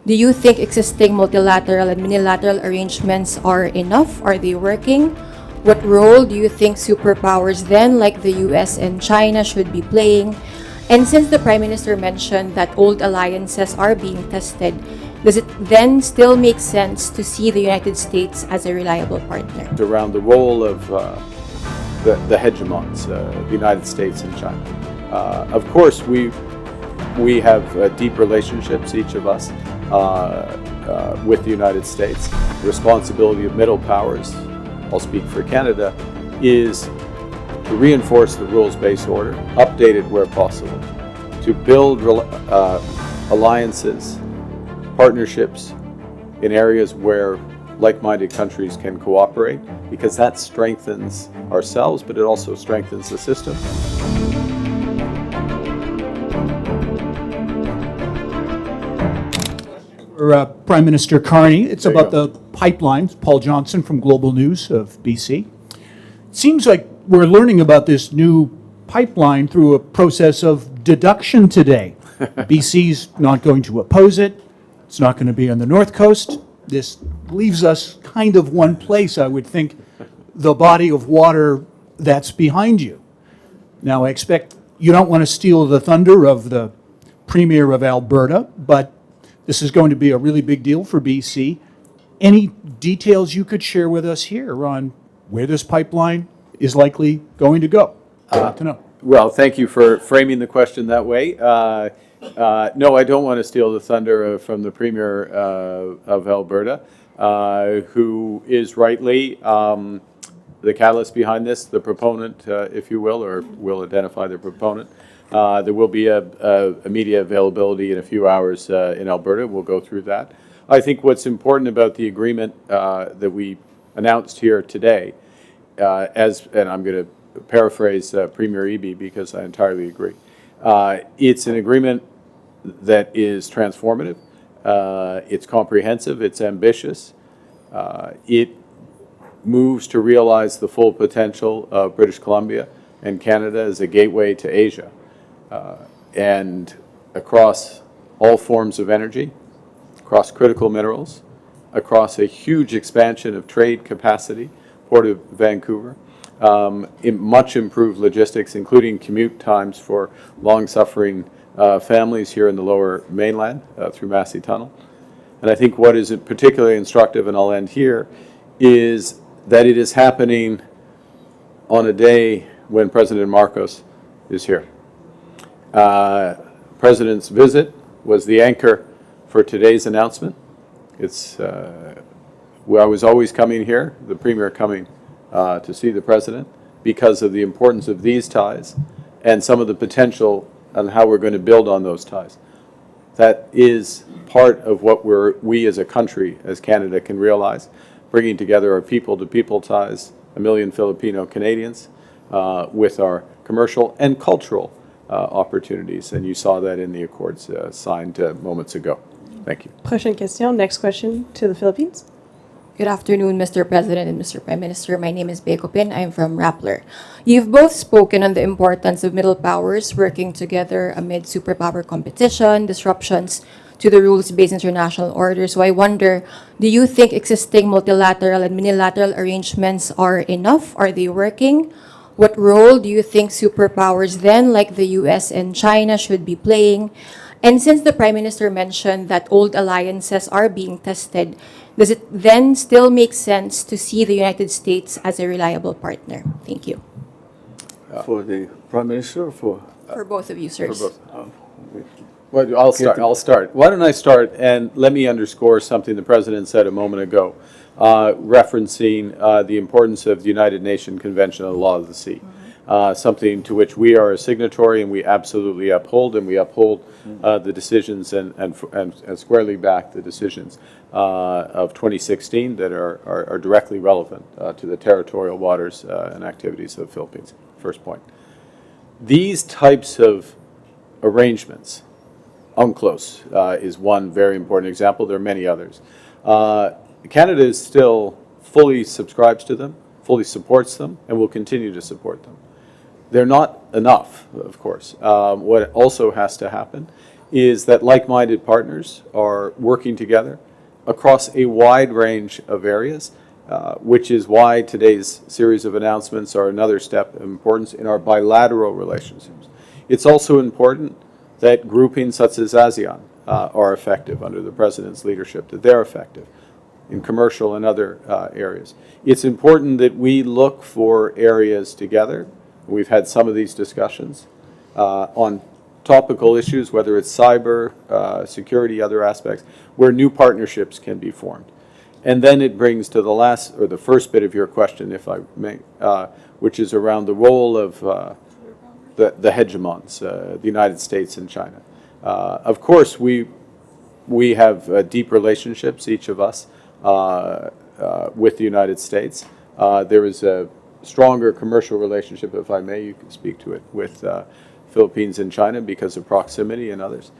Do you think existing multilateral and unilateral arrangements are enough? Are they working? What role do you think superpowers then, like the US and China, should be playing? And since the Prime Minister mentioned that old alliances are being tested, does it then still make sense to see the United States as a reliable partner? Around the role of the hegemons, the United States and China. Of course, we have deep relationships, each of us, with the United States. The responsibility of middle powers, I'll speak for Canada, is to reinforce the rules-based order, update it where possible, to build alliances, partnerships in areas where like-minded countries can cooperate, because that strengthens ourselves, but it also strengthens the system. Prime Minister Carney, it's about the pipelines. Paul Johnson from Global News of BC. It seems like we're learning about this new pipeline through a process of deduction today. BC's not going to oppose it. It's not going to be on the North Coast. This leaves us kind of one place, I would think, the body of water that's behind you. Now, I expect you don't want to steal the thunder of the Premier of Alberta, but this is going to be a really big deal for BC. Any details you could share with us here on where this pipeline is likely going to go? I'd like to know. Well, thank you for framing the question that way. No, I don't want to steal the thunder from the Premier of Alberta, who is rightly the catalyst behind this, the proponent, if you will, or will identify the proponent. There will be a media availability in a few hours in Alberta. We'll go through that. I think what's important about the agreement that we announced here today, and I'm going to paraphrase Premier Eby because I entirely agree, it's an agreement that is transformative, it's comprehensive, it's ambitious, it moves to realize the full potential of British Columbia and Canada as a gateway to Asia. And across all forms of energy, across critical minerals, across a huge expansion of trade capacity, Port of Vancouver, much improved logistics, including commute times for long-suffering families here in the Lower Mainland through Massey Tunnel. And I think what is particularly instructive, and I'll end here, is that it is happening on a day when President Marcos is here. President's visit was the anchor for today's announcement. It's I was always coming here, the Premier coming to see the President, because of the importance of these ties and some of the potential on how we're going to build on those ties. That is part of what we as a country, as Canada, can realize, bringing together our people-to-people ties, 1 million Filipino Canadians, with our commercial and cultural opportunities, and you saw that in the accords signed moments ago. Thank you. Prochaine question. Next question to the Philippines. Good afternoon, Mr. President and Mr. Prime Minister. My name is Becopin. I'm from Rappler. You've both spoken on the importance of middle powers working together amid superpower competition, disruptions to the rules-based international order. So I wonder, do you think existing multilateral and unilateral arrangements are enough? Are they working? What role do you think superpowers then, like the US and China, should be playing? And since the Prime Minister mentioned that old alliances are being tested, does it then still make sense to see the United States as a reliable partner? Thank you. For the Prime Minister or for? For both of you, sirs. For both. Well, I'll start. Why don't I start, and let me underscore something the President said a moment ago, referencing the importance of the United Nations Convention on the Law of the Sea, something to which we are a signatory and we absolutely uphold, and we uphold the decisions and squarely back the decisions of 2016 that are directly relevant to the territorial waters and activities of the Philippines. First point. These types of arrangements, UNCLOS is one very important example. There are many others. Canada is still fully subscribes to them, fully supports them, and will continue to support them. They're not enough, of course. What also has to happen is that like-minded partners are working together across a wide range of areas, which is why today's series of announcements are another step of importance in our bilateral relationships. It's also important that groupings such as ASEAN are effective under the President's leadership, that they're effective in commercial and other areas. It's important that we look for areas together. We've had some of these discussions on topical issues, whether it's cyber, security, other aspects, where new partnerships can be formed. And then it brings to the last, or the first bit of your question, if I may, which is around the role of the hegemons, the United States and China. Of course, we have deep relationships, each of us, with the United States. There is a stronger commercial relationship, if I may, you can speak to it, with Philippines and China because of proximity and others.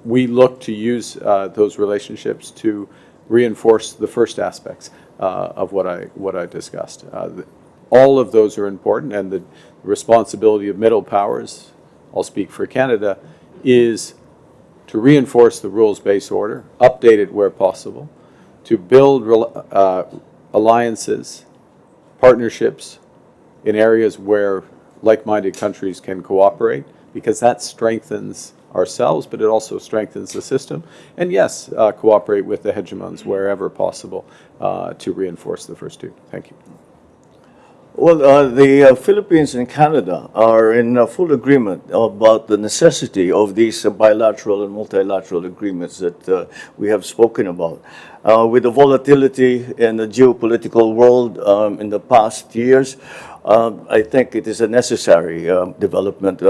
We look to use those relationships to reinforce the first aspects of what I discussed. All of those are important, and the responsibility of middle powers, I'll speak for Canada, is to reinforce the rules-based order, update it where possible, to build alliances, partnerships in areas where like-minded countries can cooperate, because that strengthens ourselves, but it also strengthens the system. And yes, cooperate with the hegemons wherever possible to reinforce the first two. Thank you. Well, the Philippines and Canada are in full agreement about the necessity of these bilateral and multilateral agreements that we have spoken about. With the volatility in the geopolitical world in the past years, I think it is a necessary development,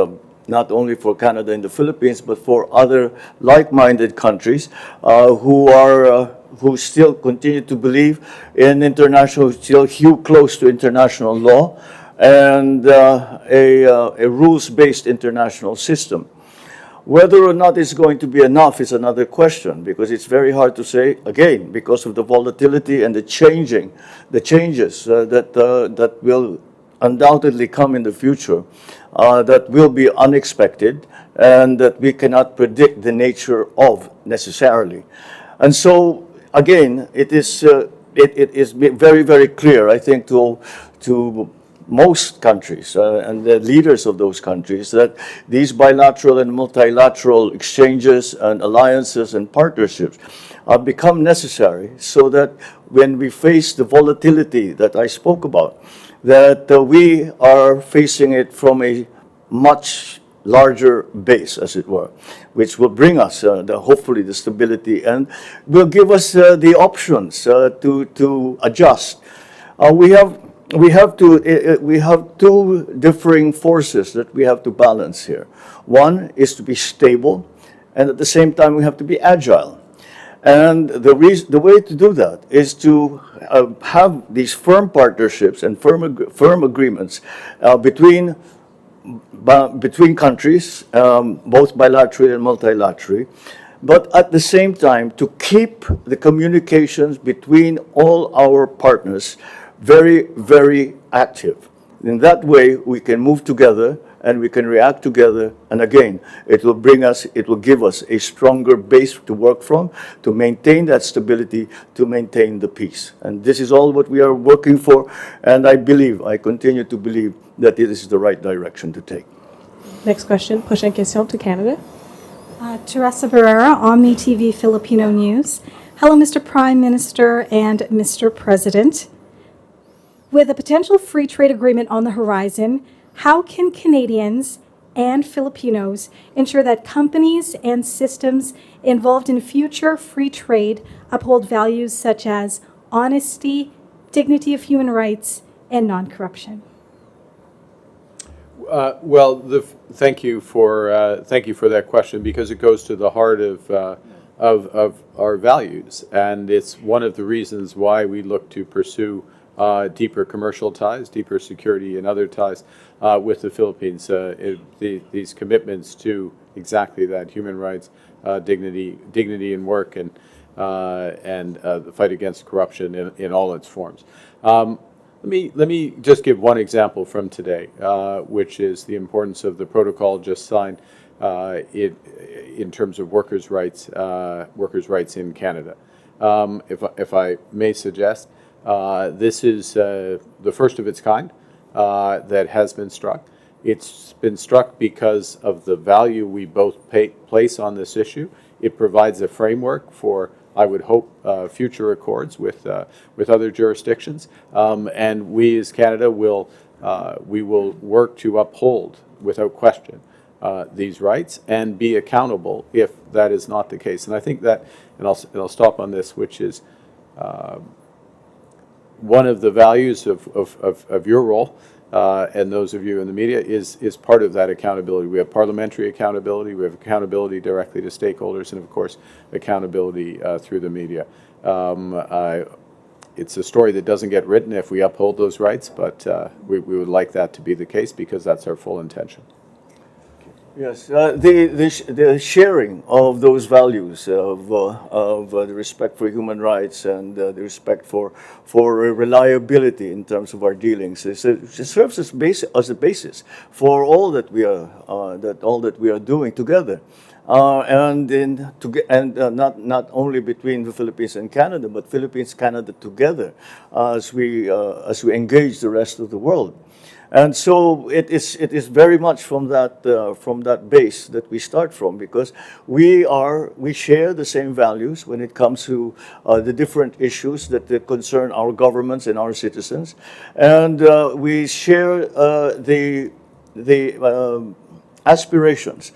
not only for Canada and the Philippines, but for other like-minded countries who still continue to believe in international, still hew close to international law and a rules-based international system. Whether or not it's going to be enough is another question, because it's very hard to say, again, because of the volatility and the changes that will undoubtedly come in the future, that will be unexpected and that we cannot predict the nature of necessarily. And so, again, it is very, very clear, I think, to most countries and the leaders of those countries that these bilateral and multilateral exchanges and alliances and partnerships become necessary, so that when we face the volatility that I spoke about, that we are facing it from a much larger base, as it were, which will bring us hopefully the stability and will give us the options to adjust. We have two differing forces that we have to balance here. One is to be stable, and at the same time we have to be agile. And the way to do that is to have these firm partnerships and firm agreements between countries, both bilaterally and multilaterally, but at the same time to keep the communications between all our partners very, very active. In that way, we can move together and we can react together. And again, it will give us a stronger base to work from, to maintain that stability, to maintain the peace. And this is all what we are working for. And I continue to believe that it is the right direction to take. Next question. Prochaine question to Canada. Teresa Barrera, Omni TV Filipino News. Hello, Mr. Prime Minister and Mr. President. With a potential free trade agreement on the horizon, how can Canadians and Filipinos ensure that companies and systems involved in future free trade uphold values such as honesty, dignity of human rights, and non-corruption? Well, thank you for that question, because it goes to the heart of our values, and it's one of the reasons why we look to pursue deeper commercial ties, deeper security and other ties with the Philippines. These commitments to exactly that: human rights, dignity in work, and the fight against corruption in all its forms. Let me just give one example from today, which is the importance of the protocol just signed in terms of workers' rights in Canada. If I may suggest, this is the first of its kind that has been struck. It's been struck because of the value we both place on this issue. It provides a framework for, I would hope, future accords with other jurisdictions, and we as Canada will work to uphold, without question, these rights and be accountable if that is not the case. And I think that, and I'll stop on this, which is one of the values of your role and those of you in the media is part of that accountability. We have parliamentary accountability, we have accountability directly to stakeholders, and of course, accountability through the media. It's a story that doesn't get written if we uphold those rights, but we would like that to be the case because that's our full intention. Yes, the sharing of those values of the respect for human rights and the respect for reliability in terms of our dealings it serves as a basis for all that we are doing together. Not only between the Philippines and Canada, but Philippines, Canada together as we engage the rest of the world. And so it is very much from that base that we start from, because we share the same values when it comes to the different issues that concern our governments and our citizens, and we share the aspirations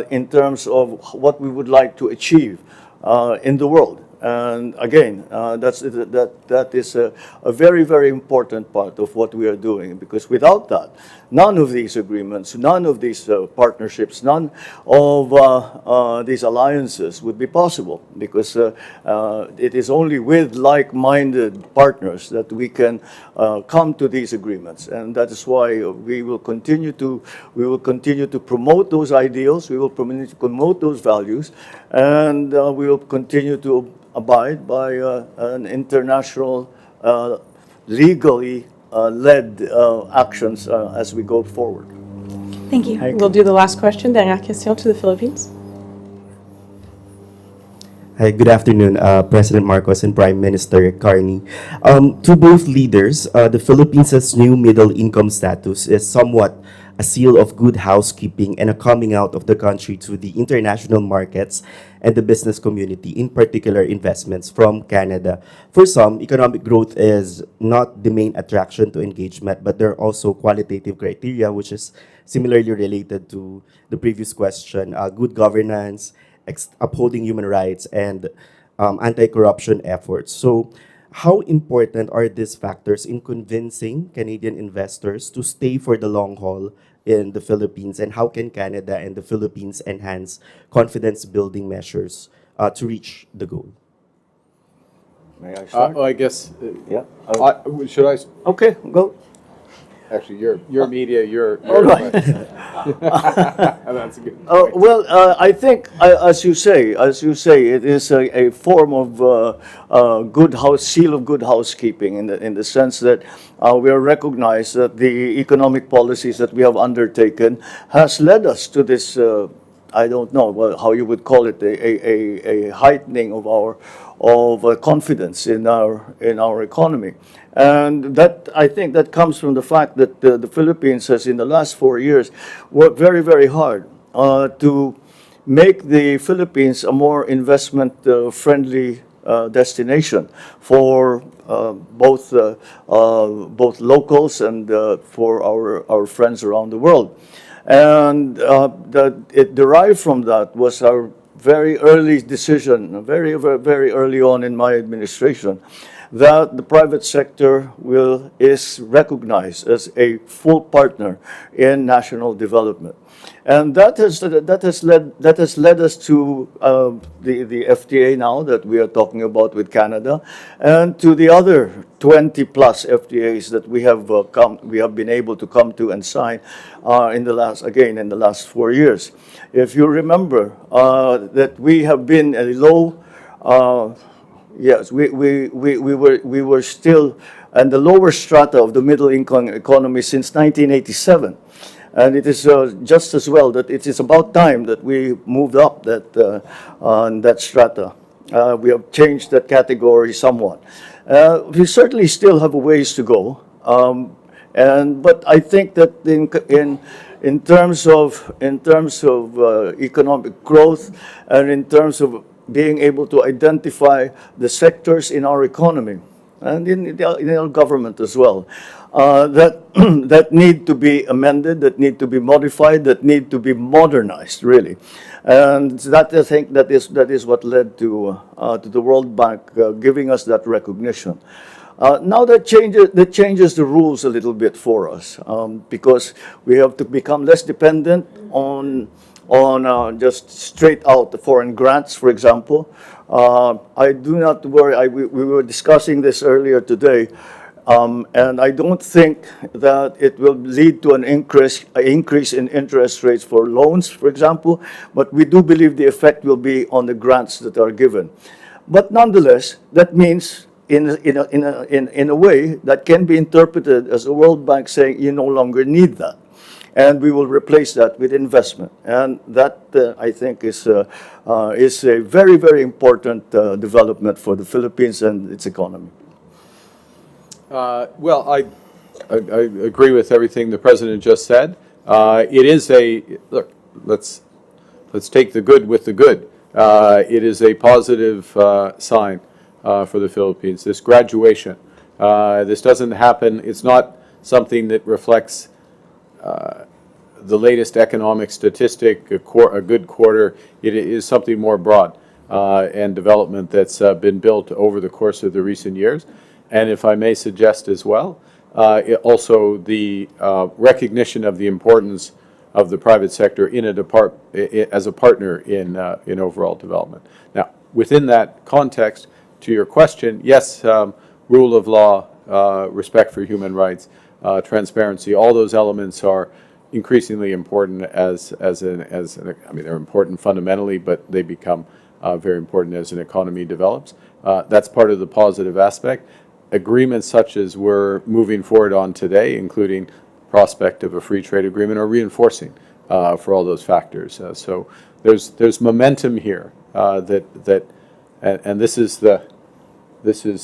in terms of what we would like to achieve in the world. And again, that is a very, very important part of what we are doing, because without that, none of these agreements, none of these partnerships, none of these alliances would be possible, because it is only with like-minded partners that we can come to these agreements. And that is why we will continue to promote those ideals, we will promote those values, and we will continue to abide by an international, legally led actions as we go forward. Thank you. We'll do the last question, dernière question to the Philippines. Hi, good afternoon, President Marcos and Prime Minister Carney. To both leaders, the Philippines' new middle income status is somewhat a seal of good housekeeping and a coming out of the country to the international markets and the business community, in particular investments from Canada. For some, economic growth is not the main attraction to engagement, but there are also qualitative criteria, which is similarly related to the previous question, good governance, upholding human rights, and anti-corruption efforts. So how important are these factors in convincing Canadian investors to stay for the long haul in the Philippines, and how can Canada and the Philippines enhance confidence-building measures to reach the goal? May I start? I guess, Yeah. should I? Okay, go. Actually, your media, your All right. That's a good point. Well, I think, as you say, it is a form of seal of good housekeeping in the sense that we are recognized that the economic policies that we have undertaken has led us to this. I don't know how you would call it, a heightening of confidence in our economy. And that, I think, that comes from the fact that the Philippines has, in the last 4 years, worked very, very hard to make the Philippines a more investment-friendly destination for both locals and for our friends around the world. And it derived from that was our very early decision, very, very early on in my administration, that the private sector is recognized as a full partner in national development. And that has led us to the FTA now that we are talking about with Canada, and to the other 20 plus FTAs that we have been able to come to and sign in the last 4 years. If you remember that we have been a low. Yes, we were still in the lower strata of the middle income economy since 1987. And it is just as well that it is about time that we moved up on that strata. We have changed that category somewhat. We certainly still have a ways to go. But I think that in terms of economic growth and in terms of being able to identify the sectors in our economy and in our government as well, that need to be amended, that need to be modified, that need to be modernized, really. And that, I think, that is what led to the World Bank giving us that recognition. Now that changes the rules a little bit for us, because we have to become less dependent on just straight out foreign grants, for example. I do not worry. We were discussing this earlier today, and I don't think that it will lead to an increase in interest rates for loans, for example, but we do believe the effect will be on the grants that are given. But nonetheless, that means in a way that can be interpreted as the World Bank saying you no longer need that, and we will replace that with investment. And that, I think, is a very, very important development for the Philippines and its economy. Well, I agree with everything the President just said. It is look, let's take the good with the good. It is a positive sign for the Philippines. This graduation, this doesn't happen. It's not something that reflects the latest economic statistic, a good quarter. It is something more broad and development that's been built over the course of the recent years. And if I may suggest as well, also the recognition of the importance of the private sector as a partner in overall development. Now, within that context, to your question, yes, rule of law, respect for human rights, transparency, all those elements are increasingly important I mean, they're important fundamentally, but they become very important as an economy develops. That's part of the positive aspect. Agreements such as we're moving forward on today, including prospect of a free trade agreement, are reinforcing for all those factors. So there's momentum here and this is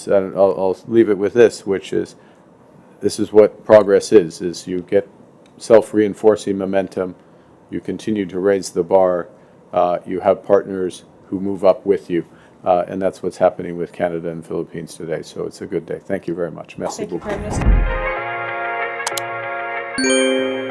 I'll leave it with this, which is this is what progress is you get self-reinforcing momentum, you continue to raise the bar, you have partners who move up with you. And that's what's happening with Canada and Philippines today. So it's a good day. Thank you very much. Merci Thank you, beaucoup. Prime Minister.